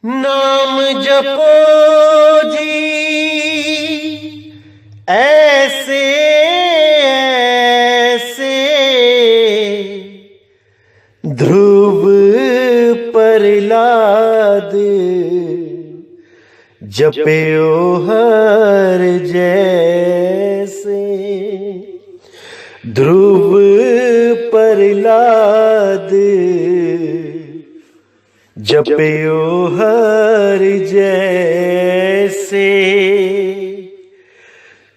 नाम जपो जी ऐसे ऐसे ध्रुव प्रहलाद जपयो हर जैसे। ध्रुव प्रहलाद जपयो हर जैसे।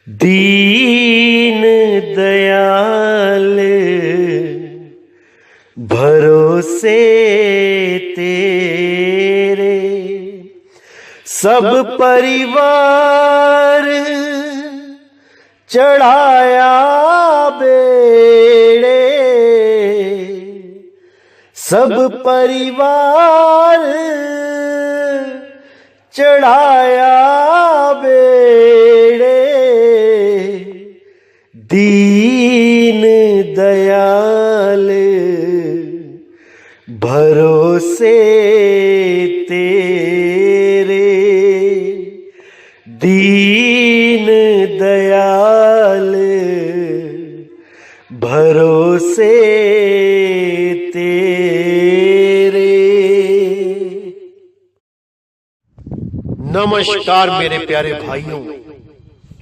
दीन दयाल भरोसे तेरे, सब परिवार चढ़ाया बेड़े। सब परिवार चढ़ाया बेड़े। दीन दयाल भरोसे तेरे। दीन दयाल भरोसे तेरे। नमस्कार मेरे प्यारे भाइयों,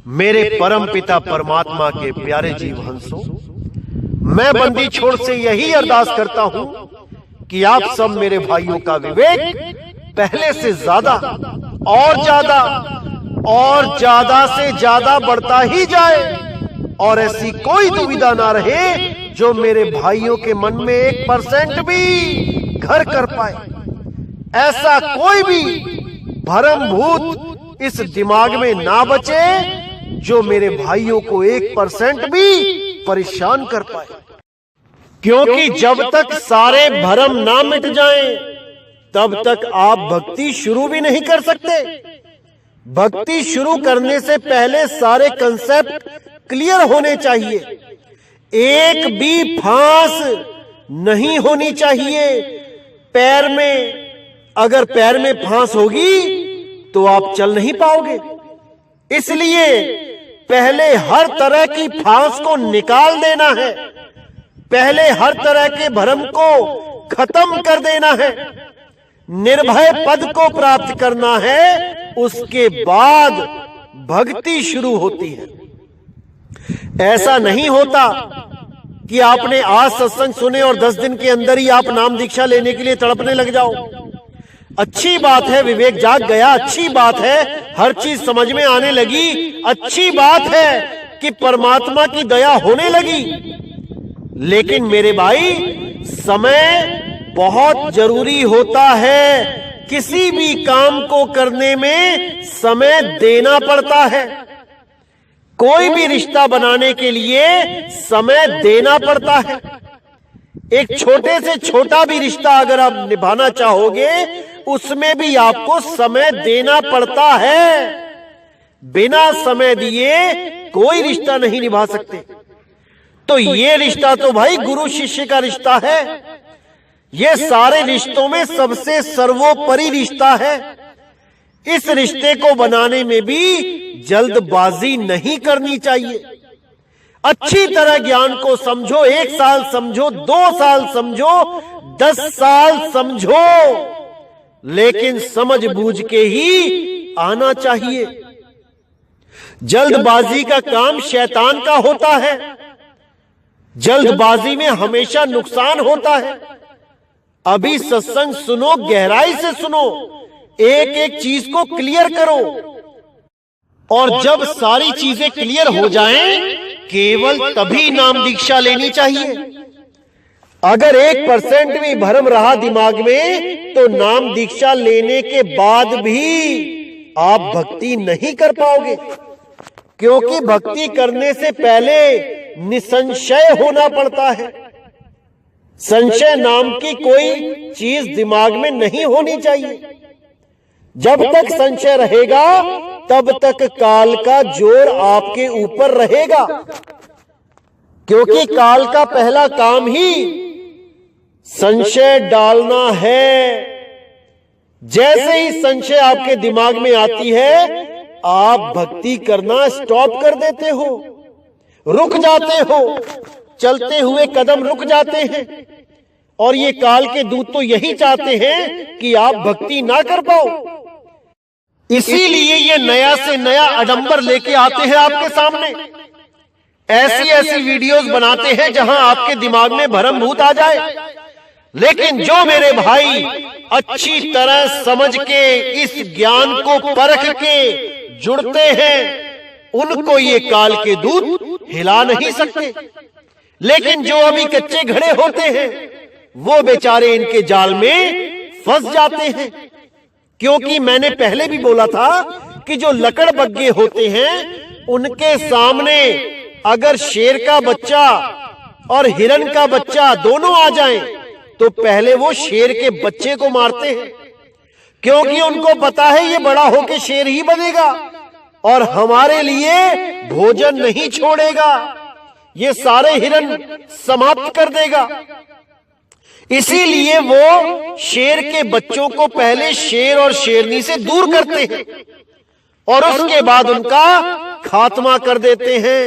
मेरे परम पिता परमात्मा के प्यारे जीव हंसों। मैं बंदी छोड़ से यही अरदास करता हूं कि आप सब मेरे भाइयों का विवेक पहले से ज्यादा और ज्यादा से ज्यादा बढ़ता ही जाए, और ऐसी कोई दुविधा ना रहे जो मेरे भाइयों के मन में 1% भी घर कर पाए। ऐसा कोई भी भरम भूत इस दिमाग में ना बचे जो मेरे भाइयों को 1% भी परेशान कर पाए। क्योंकि जब तक सारे भरम ना मिट जाएं, तब तक आप भक्ति शुरू भी नहीं कर सकते। भक्ति शुरू करने से पहले सारे कंसेप्ट क्लियर होने चाहिए। एक भी फांस नहीं होनी चाहिए पैर में। अगर पैर में फांस होगी तो आप चल नहीं पाओगे। इसलिए पहले हर तरह की फांस को निकाल देना है। पहले हर तरह के भ्रम को खत्म कर देना है। निर्भय पद को प्राप्त करना है, उसके बाद भक्ति शुरू होती है। ऐसा नहीं होता कि आपने आज सत्संग सुने और 10 दिन के अंदर ही आप नाम दीक्षा लेने के लिए तड़पने लग जाओ। अच्छी बात है, विवेक जाग गया, अच्छी बात है, हर चीज समझ में आने लगी, अच्छी बात है कि परमात्मा की दया होने लगी। लेकिन मेरे भाई, समय बहुत जरूरी होता है। किसी भी काम को करने में समय देना पड़ता है। कोई भी रिश्ता बनाने के लिए समय देना पड़ता है। एक छोटे से छोटा भी रिश्ता अगर आप निभाना चाहोगे, उसमें भी आपको समय देना पड़ता है। बिना समय दिए कोई रिश्ता नहीं निभा सकते। तो ये रिश्ता तो भाई गुरु शिष्य का रिश्ता है। ये सारे रिश्तों में सबसे सर्वोपरि रिश्ता है। इस रिश्ते को बनाने में भी जल्दबाजी नहीं करनी चाहिए। अच्छी तरह ज्ञान को समझो। 1 साल समझो, 2 साल समझो, 10 साल समझो, लेकिन समझ बूझ के ही आना चाहिए। जल्दबाजी का काम शैतान का होता है। जल्दबाजी में हमेशा नुकसान होता है। अभी सत्संग सुनो, गहराई से सुनो, एक एक चीज को क्लियर करो, और जब सारी चीजें क्लियर हो जाएं, केवल तभी नाम दीक्षा लेनी चाहिए। अगर 1% भी भ्रम रहा दिमाग में, तो नाम दीक्षा लेने के बाद भी आप भक्ति नहीं कर पाओगे। क्योंकि भक्ति करने से पहले निसंशय होना पड़ता है। संशय नाम की कोई चीज दिमाग में नहीं होनी चाहिए। जब तक संशय रहेगा, तब तक काल का जोर आपके ऊपर रहेगा। क्योंकि काल का पहला काम ही संशय डालना है। जैसे ही संशय आपके दिमाग में आती है, आप भक्ति करना स्टॉप कर देते हो, रुक जाते हो, चलते हुए कदम रुक जाते हैं। और ये काल के दूत तो यही चाहते हैं कि आप भक्ति ना कर पाओ। इसीलिए ये नया से नया आडंबर लेके आते हैं आपके सामने। ऐसी ऐसी वीडियोस बनाते हैं जहां आपके दिमाग में भरम भूत आ जाए। लेकिन जो मेरे भाई अच्छी तरह समझ के इस ज्ञान को परख के जुड़ते हैं, उनको ये काल के दूत हिला नहीं सकते। लेकिन जो अभी कच्चे घड़े होते हैं, वो बेचारे इनके जाल में फंस जाते हैं। क्योंकि मैंने पहले भी बोला था कि जो लकड़बग्गे होते हैं, उनके सामने अगर शेर का बच्चा और हिरन का बच्चा दोनों आ जाएं, तो पहले वो शेर के बच्चे को मारते हैं। क्योंकि उनको पता है ये बड़ा होके शेर ही बनेगा और हमारे लिए भोजन नहीं छोड़ेगा, ये सारे हिरन समाप्त कर देगा। इसीलिए वो शेर के बच्चों को पहले शेर और शेरनी से दूर करते हैं और उसके बाद उनका खात्मा कर देते हैं।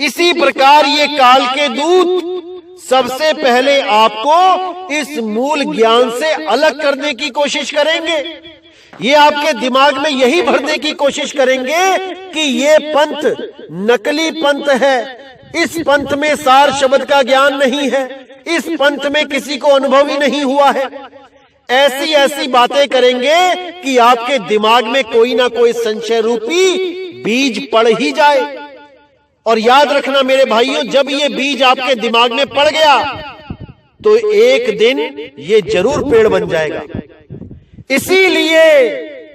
इसी प्रकार ये काल के दूत सबसे पहले आपको इस मूल ज्ञान से अलग करने की कोशिश करेंगे। ये आपके दिमाग में यही भरने की कोशिश करेंगे कि ये पंथ नकली पंथ है, इस पंथ में सार शब्द का ज्ञान नहीं है, इस पंथ में किसी को अनुभव ही नहीं हुआ है। ऐसी ऐसी बातें करेंगे कि आपके दिमाग में कोई ना कोई संशय रूपी बीज पड़ ही जाए। और याद रखना मेरे भाइयों, जब ये बीज आपके दिमाग में पड़ गया तो एक दिन ये जरूर पेड़ बन जाएगा। इसीलिए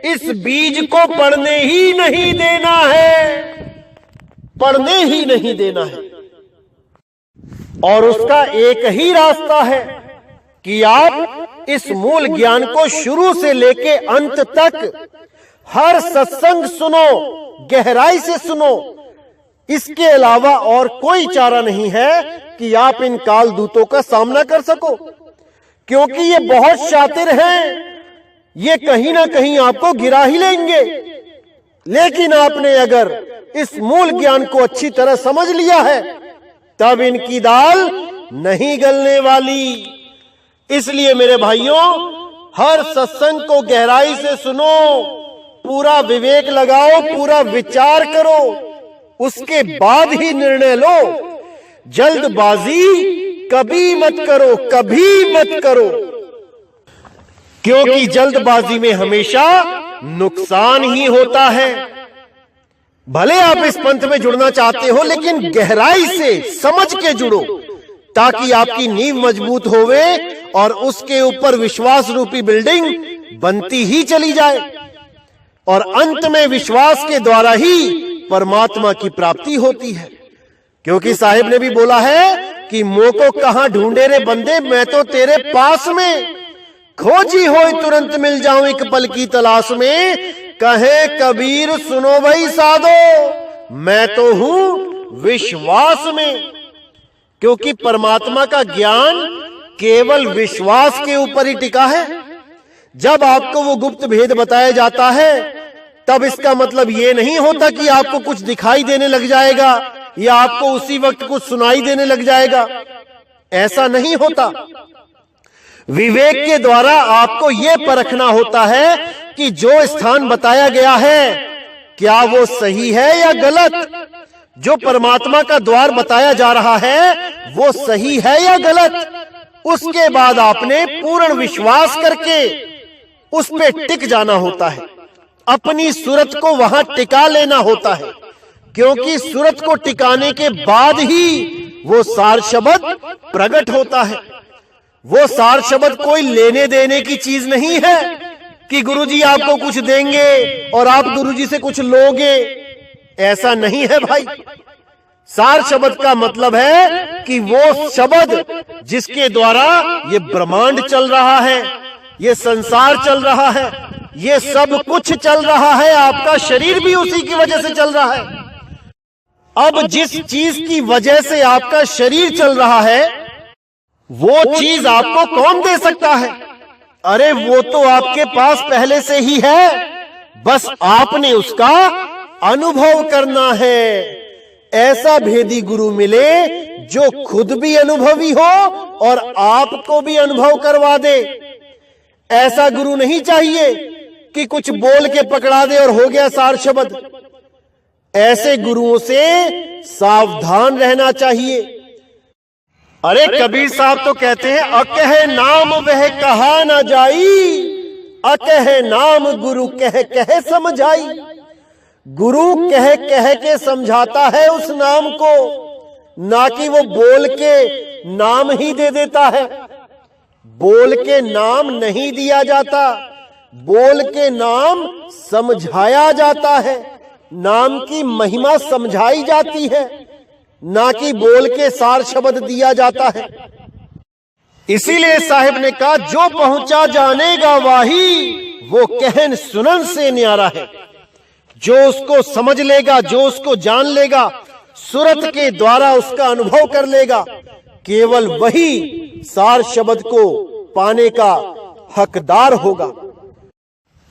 इस बीज को पड़ने ही नहीं देना है, पड़ने ही नहीं देना है। और उसका एक ही रास्ता है कि आप इस मूल ज्ञान को शुरू से लेके अंत तक हर सत्संग सुनो, गहराई से सुनो। इसके अलावा और कोई चारा नहीं है कि आप इन काल दूतों का सामना कर सको। क्योंकि ये बहुत शातिर हैं, ये कहीं ना कहीं आपको गिरा ही लेंगे। लेकिन आपने अगर इस मूल ज्ञान को अच्छी तरह समझ लिया है, तब इनकी दाल नहीं गलने वाली। इसलिए मेरे भाइयों, हर सत्संग को गहराई से सुनो, पूरा विवेक लगाओ, पूरा विचार करो, उसके बाद ही निर्णय लो। जल्दबाजी कभी मत करो, कभी मत करो। क्योंकि जल्दबाजी में हमेशा नुकसान ही होता है। भले आप इस पंथ में जुड़ना चाहते हो, लेकिन गहराई से समझ के जुड़ो, ताकि आपकी नींव मजबूत होवे और उसके ऊपर विश्वास रूपी बिल्डिंग बनती ही चली जाए। और अंत में विश्वास के द्वारा ही परमात्मा की प्राप्ति होती है। क्योंकि साहिब ने भी बोला है कि मोह को कहां ढूंढे रे बंदे, मैं तो तेरे पास में, खोजी होए तुरंत मिल जाऊं एक पल की तलाश में। कहे कबीर सुनो भाई साधो, मैं तो हूं विश्वास में। क्योंकि परमात्मा का ज्ञान केवल विश्वास के ऊपर ही टिका है। जब आपको वो गुप्त भेद बताया जाता है, तब इसका मतलब ये नहीं होता कि आपको कुछ दिखाई देने लग जाएगा या आपको उसी वक्त कुछ सुनाई देने लग जाएगा। ऐसा नहीं होता। विवेक के द्वारा आपको यह परखना होता है कि जो स्थान बताया गया है, क्या वो सही है या गलत। जो परमात्मा का द्वार बताया जा रहा है, वो सही है या गलत। उसके बाद आपने पूर्ण विश्वास करके उस पे टिक जाना होता है। अपनी सूरत को वहां टिका लेना होता है। क्योंकि सूरत को टिकाने के बाद ही वो सार शब्द प्रकट होता है। वो सार शब्द कोई लेने देने की चीज नहीं है कि गुरुजी आपको कुछ देंगे और आप गुरुजी से कुछ लोगे। ऐसा नहीं है भाई। सार शब्द का मतलब है कि वो शब्द जिसके द्वारा ये ब्रह्मांड चल रहा है, ये संसार चल रहा है, ये सब कुछ चल रहा है। आपका शरीर भी उसी की वजह से चल रहा है। अब जिस चीज की वजह से आपका शरीर चल रहा है, वो चीज आपको कौन दे सकता है? अरे वो तो आपके पास पहले से ही है, बस आपने उसका अनुभव करना है। ऐसा भेदी गुरु मिले जो खुद भी अनुभवी हो और आपको भी अनुभव करवा दे। ऐसा गुरु नहीं चाहिए कि कुछ बोल के पकड़ा दे और हो गया सार शब्द। ऐसे गुरुओं से सावधान रहना चाहिए। अरे कबीर साहब तो कहते हैं, अकह नाम वह कहा ना जाई, अकह नाम गुरु कह कह समझाई। गुरु कह कह के समझाता है उस नाम को, ना कि वो बोल के नाम ही दे देता है। बोल के नाम नहीं दिया जाता, बोल के नाम समझाया जाता है। नाम की महिमा समझाई जाती है, ना कि बोल के सार शब्द दिया जाता है। इसीलिए साहिब ने कहा, जो पहुंचा जानेगा वाही, वो कहन सुनन से न्यारा है। जो उसको समझ लेगा, जो उसको जान लेगा, सुरत के द्वारा उसका अनुभव कर लेगा, केवल वही सार शब्द को पाने का हकदार होगा।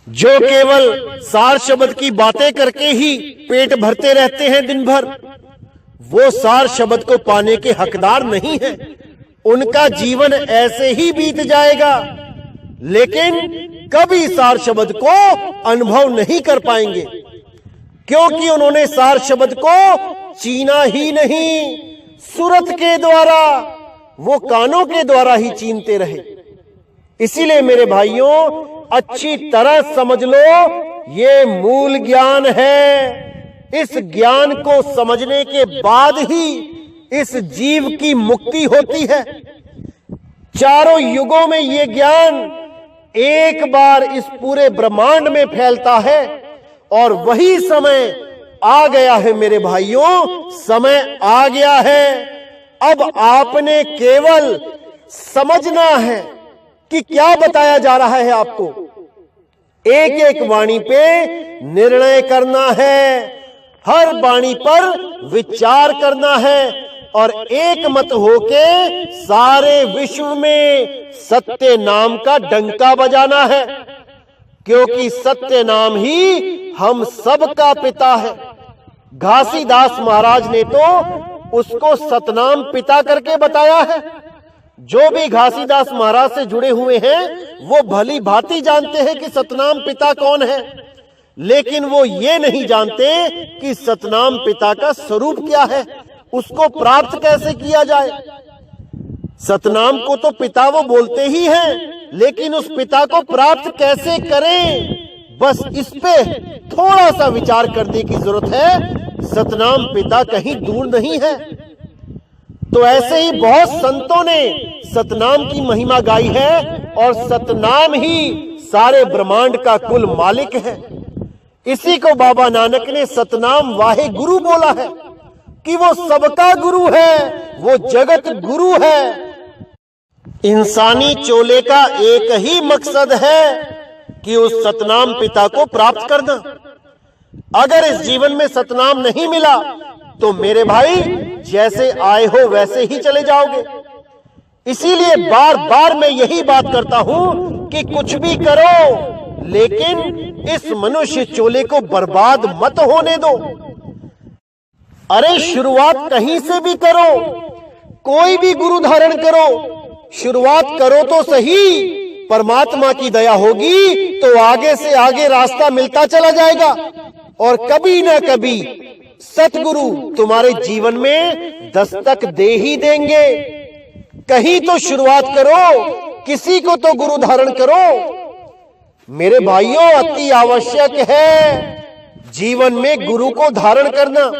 जो केवल सार शब्द की बातें करके ही पेट भरते रहते हैं दिन भर, वो सार शब्द को पाने के हकदार नहीं है। उनका जीवन ऐसे ही बीत जाएगा, लेकिन कभी सार शब्द को अनुभव नहीं कर पाएंगे, क्योंकि उन्होंने सार शब्द को चीना ही नहीं। सुरत के द्वारा, वो कानों के द्वारा ही चीनते रहे। इसीलिए मेरे भाइयों, अच्छी तरह समझ लो, ये मूल ज्ञान है। इस ज्ञान को समझने के बाद ही इस जीव की मुक्ति होती है। चारों युगों में ये ज्ञान एक बार इस पूरे ब्रह्मांड में फैलता है, और वही समय आ गया है मेरे भाइयों, समय आ गया है। अब आपने केवल समझना है कि क्या बताया जा रहा है आपको। एक एक वाणी पे निर्णय करना है, हर वाणी पर विचार करना है, और एक मत होके सारे विश्व में सत्य नाम का डंका बजाना है, क्योंकि सत्य नाम ही हम सब का पिता है। घासीदास महाराज ने तो उसको सतनाम पिता करके बताया है। जो भी घासीदास महाराज से जुड़े हुए हैं, वो भली भांति जानते हैं कि सतनाम पिता कौन है, लेकिन वो ये नहीं जानते कि सतनाम पिता का स्वरूप क्या है, उसको प्राप्त कैसे किया जाए। सतनाम को तो पिता वो बोलते ही हैं, लेकिन उस पिता को प्राप्त कैसे करें, बस इस पे थोड़ा सा विचार करने की जरूरत है। सतनाम पिता कहीं दूर नहीं है। तो ऐसे ही बहुत संतों ने सतनाम की महिमा गाई है, और सतनाम ही सारे ब्रह्मांड का कुल मालिक है। इसी को बाबा नानक ने सतनाम वाहे गुरु बोला है, कि वो सबका गुरु है, वो जगत गुरु है। इंसानी चोले का एक ही मकसद है कि उस सतनाम पिता को प्राप्त करना। अगर इस जीवन में सतनाम नहीं मिला, तो मेरे भाई जैसे आए हो वैसे ही चले जाओगे। इसीलिए बार बार मैं यही बात करता हूं कि कुछ भी करो, लेकिन इस मनुष्य चोले को बर्बाद मत होने दो। अरे शुरुआत कहीं से भी करो, कोई भी गुरु धारण करो, शुरुआत करो तो सही। परमात्मा की दया होगी तो आगे से आगे रास्ता मिलता चला जाएगा, और कभी ना कभी सतगुरु तुम्हारे जीवन में दस्तक दे ही देंगे। कहीं तो शुरुआत करो, किसी को तो गुरु धारण करो। मेरे भाइयों, अति आवश्यक है जीवन में गुरु को धारण करना,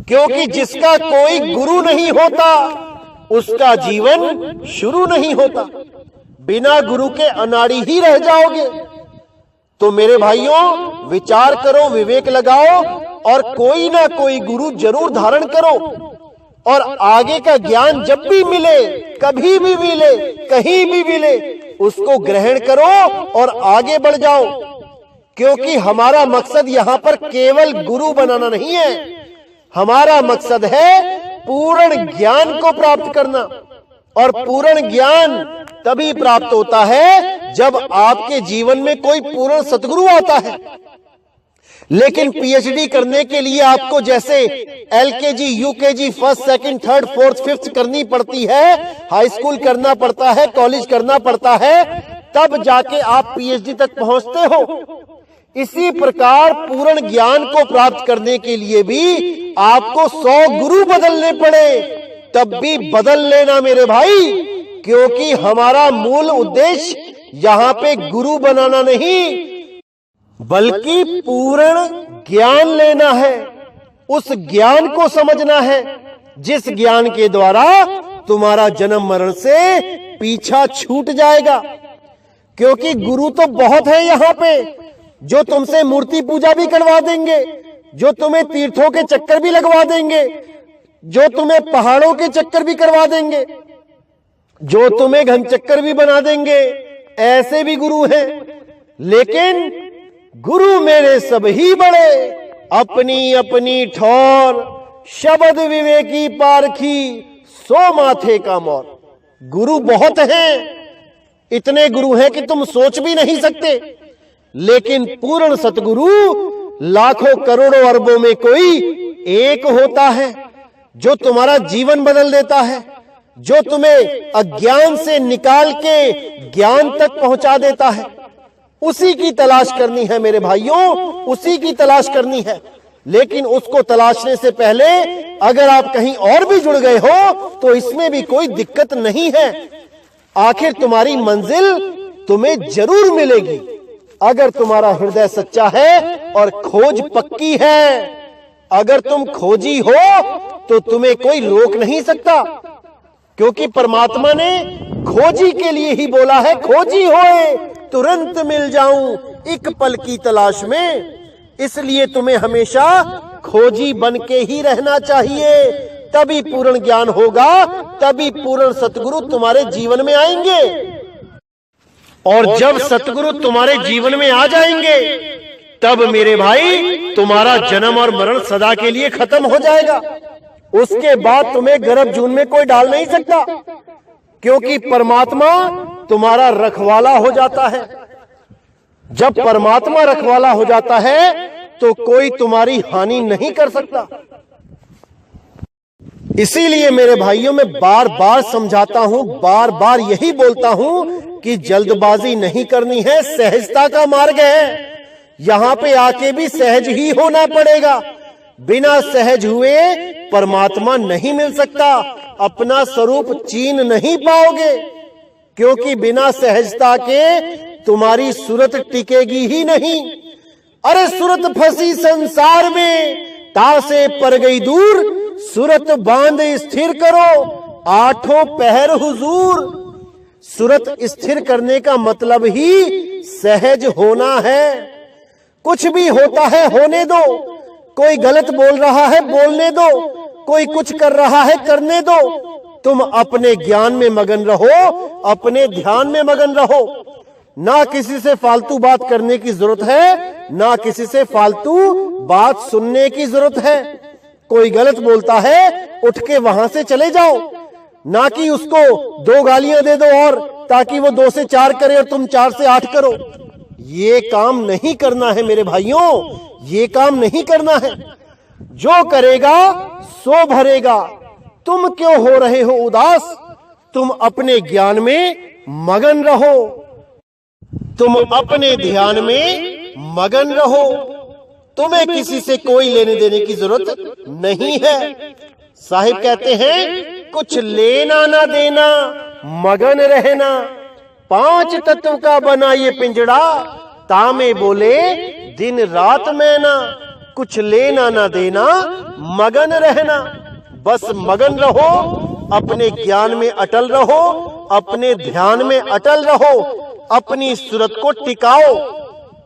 क्योंकि जिसका कोई गुरु नहीं होता, उसका जीवन शुरू नहीं होता। बिना गुरु के अनाड़ी ही रह जाओगे। तो मेरे भाइयों, विचार करो, विवेक लगाओ, और कोई ना कोई गुरु जरूर धारण करो, और आगे का ज्ञान जब भी मिले, कभी भी मिले, कहीं भी मिले, उसको ग्रहण करो और आगे बढ़ जाओ। क्योंकि हमारा मकसद यहाँ पर केवल गुरु बनाना नहीं है, हमारा मकसद है पूर्ण ज्ञान को प्राप्त करना। और पूर्ण ज्ञान तभी प्राप्त होता है जब आपके जीवन में कोई पूर्ण सतगुरु आता है। लेकिन पीएचडी करने के लिए आपको जैसे LKG, UKG, first, second, third, fourth, fifth करनी पड़ती है, हाई स्कूल करना पड़ता है, कॉलेज करना पड़ता है, तब जाके आप पीएचडी तक पहुंचते हो। इसी प्रकार पूर्ण ज्ञान को प्राप्त करने के लिए भी आपको 100 गुरु बदलने पड़े, तब भी बदल लेना मेरे भाई, क्योंकि हमारा मूल उद्देश्य यहां पे गुरु बनाना नहीं, बल्कि पूर्ण ज्ञान लेना है। उस ज्ञान को समझना है जिस ज्ञान के द्वारा तुम्हारा जन्म मरण से पीछा छूट जाएगा। क्योंकि गुरु तो बहुत है यहाँ पे, जो तुमसे मूर्ति पूजा भी करवा देंगे, जो तुम्हें तीर्थों के चक्कर भी लगवा देंगे, जो तुम्हें पहाड़ों के चक्कर भी करवा देंगे, जो तुम्हें घन चक्कर भी बना देंगे, ऐसे भी गुरु हैं। लेकिन गुरु मेरे सब ही बड़े, अपनी अपनी ठौर, शब्द विवेकी पारखी, सो माथे का मोर। गुरु बहुत हैं, इतने गुरु हैं कि तुम सोच भी नहीं सकते। लेकिन पूर्ण सतगुरु लाखों करोड़ों अरबों में कोई एक होता है, जो तुम्हारा जीवन बदल देता है, जो तुम्हें अज्ञान से निकाल के ज्ञान तक पहुंचा देता है। उसी की तलाश करनी है मेरे भाइयों, उसी की तलाश करनी है। लेकिन उसको तलाशने से पहले अगर आप कहीं और भी जुड़ गए हो तो इसमें भी कोई दिक्कत नहीं है। आखिर तुम्हारी मंजिल तुम्हें जरूर मिलेगी, अगर तुम्हारा हृदय सच्चा है और खोज पक्की है। अगर तुम खोजी हो तो तुम्हें कोई रोक नहीं सकता, क्योंकि परमात्मा ने खोजी के लिए ही बोला है, खोजी होए तुरंत मिल जाऊं एक पल की तलाश में। इसलिए तुम्हें हमेशा खोजी बन के ही रहना चाहिए, तभी पूर्ण ज्ञान होगा, तभी पूर्ण सतगुरु तुम्हारे जीवन में आएंगे। और जब सतगुरु तुम्हारे जीवन में आ जाएंगे, तब मेरे भाई तुम्हारा जन्म और मरण सदा के लिए खत्म हो जाएगा। उसके बाद तुम्हें गर्भ जून में कोई डाल नहीं सकता, क्योंकि परमात्मा तुम्हारा रखवाला हो जाता है। जब परमात्मा रखवाला हो जाता है तो कोई तुम्हारी हानि नहीं कर सकता। इसीलिए मेरे भाइयों, मैं बार बार समझाता हूं, बार बार यही बोलता हूं कि जल्दबाजी नहीं करनी है, सहजता का मार्ग है। यहां पे आके भी सहज ही होना पड़ेगा। बिना सहज हुए परमात्मा नहीं मिल सकता, अपना स्वरूप चीन नहीं पाओगे, क्योंकि बिना सहजता के तुम्हारी सूरत टिकेगी ही नहीं। अरे सूरत फंसी संसार में, तासे पर गई दूर, सूरत बांध स्थिर करो, आठों पहर हुजूर। सूरत स्थिर करने का मतलब ही सहज होना है। कुछ भी होता है होने दो, कोई गलत बोल रहा है बोलने दो, कोई कुछ कर रहा है करने दो। तुम अपने ज्ञान में मगन रहो, अपने ध्यान में मगन रहो। ना किसी से फालतू बात करने की जरूरत है, ना किसी से फालतू बात सुनने की जरूरत है। कोई गलत बोलता है, उठ के वहां से चले जाओ, ना कि उसको 2 गालियां दे दो और ताकि वो 2 से 4 करे और तुम 4 से 8 करो। ये काम नहीं करना है मेरे भाइयों, ये काम नहीं करना है। जो करेगा सो भरेगा। तुम क्यों हो रहे हो उदास? तुम अपने ज्ञान में मगन रहो, तुम अपने ध्यान में मगन रहो। तुम्हें किसी से कोई लेने देने की जरूरत नहीं है। साहिब कहते हैं, कुछ लेना ना देना, मगन रहना। 5 तत्व का बना ये पिंजड़ा, तामे बोले दिन रात मैना। कुछ लेना ना देना, मगन रहना। बस मगन रहो, अपने ज्ञान में अटल रहो, अपने ध्यान में अटल रहो, अपनी सूरत को टिकाओ।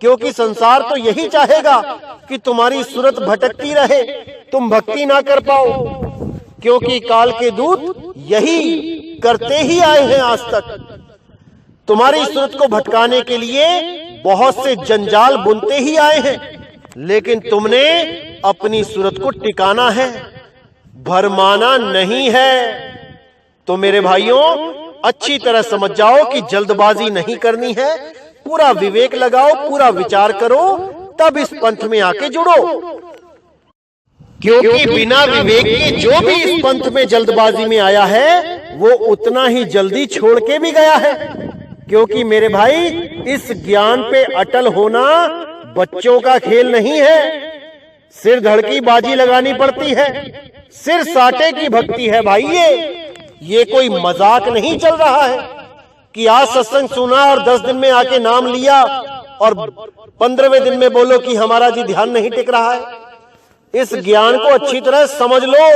क्योंकि संसार तो यही चाहेगा कि तुम्हारी सूरत भटकती रहे, तुम भक्ति ना कर पाओ। क्योंकि काल के दूत यही करते ही आए हैं आज तक। तुम्हारी सूरत को भटकाने के लिए बहुत से जंजाल बुनते ही आए हैं, लेकिन तुमने अपनी सूरत को टिकाना है, भरमाना नहीं है। तो मेरे भाइयों, अच्छी तरह समझ जाओ कि जल्दबाजी नहीं करनी है, पूरा विवेक लगाओ, पूरा विचार करो, तब इस पंथ में आके जुड़ो। क्योंकि बिना विवेक के जो भी इस पंथ में जल्दबाजी में आया है वो उतना ही जल्दी छोड़ के भी गया है। क्योंकि मेरे भाई, इस ज्ञान पे अटल होना बच्चों का खेल नहीं है, सिर धड़ की बाजी लगानी पड़ती है, सिर साटे की भक्ति है भाई। ये कोई मजाक नहीं चल रहा है कि आज सत्संग सुना और 10 दिन में आके नाम लिया और 15वें दिन में बोलो कि हमारा जी ध्यान नहीं टिक रहा है। इस ज्ञान को अच्छी तरह समझ लो,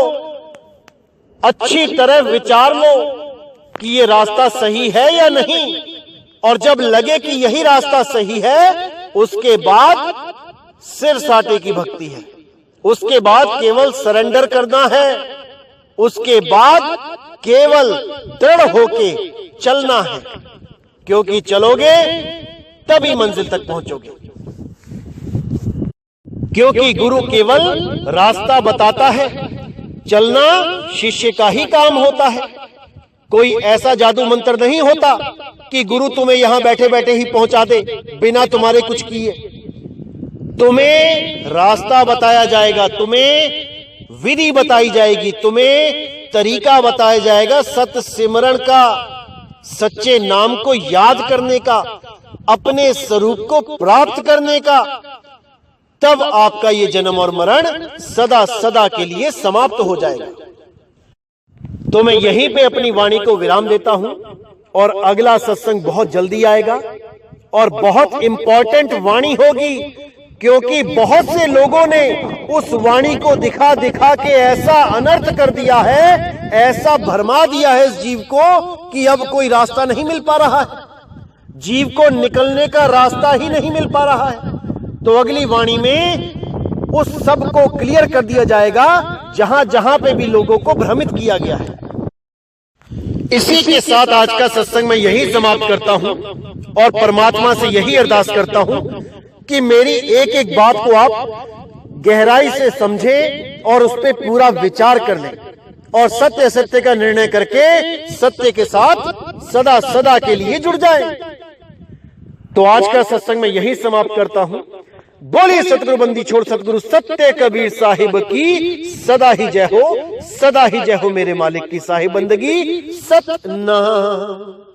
अच्छी तरह विचार लो कि ये रास्ता सही है या नहीं, और जब लगे कि यही रास्ता सही है, उसके बाद सिर साटे की भक्ति है, उसके बाद केवल सरेंडर करना है, उसके बाद केवल दृढ़ होके चलना है। क्योंकि चलोगे तभी मंजिल तक पहुंचोगे। क्योंकि गुरु केवल रास्ता बताता है, चलना शिष्य का ही काम होता है। कोई ऐसा जादू मंत्र नहीं होता कि गुरु तुम्हें यहां बैठे बैठे ही पहुंचा दे बिना तुम्हारे कुछ किए। तुम्हें रास्ता बताया जाएगा, तुम्हें विधि बताई जाएगी, तुम्हें तरीका बताया जाएगा सत्य सिमरण का, सच्चे नाम को याद करने का, अपने स्वरूप को प्राप्त करने का। तब आपका ये जन्म और मरण सदा सदा के लिए समाप्त हो जाएगा। तो मैं यहीं पे अपनी वाणी को विराम देता हूं और अगला सत्संग बहुत जल्दी आएगा और बहुत इंपॉर्टेंट वाणी होगी। क्योंकि बहुत से लोगों ने उस वाणी को दिखा दिखा के ऐसा अनर्थ कर दिया है, ऐसा भरमा दिया है इस जीव को कि अब कोई रास्ता नहीं मिल पा रहा है, जीव को निकलने का रास्ता ही नहीं मिल पा रहा है। तो अगली वाणी में उस सब को क्लियर कर दिया जाएगा जहां जहां पे भी लोगों को भ्रमित किया गया है। इसी के साथ आज का सत्संग मैं यही समाप्त करता हूं और परमात्मा से यही अरदास करता हूं कि मेरी एक एक बात को आप गहराई से समझें और उस पर पूरा विचार कर लें और सत्य सत्य का निर्णय करके सत्य के साथ सदा सदा के लिए जुड़ जाएं। तो आज का सत्संग मैं यही समाप्त करता हूं। बोलिए सतगुरु बंदी छोड़ सतगुरु सत्य कबीर साहिब की सदा ही जय हो, सदा ही जय हो मेरे मालिक की साहिब बंदगी सतनाम।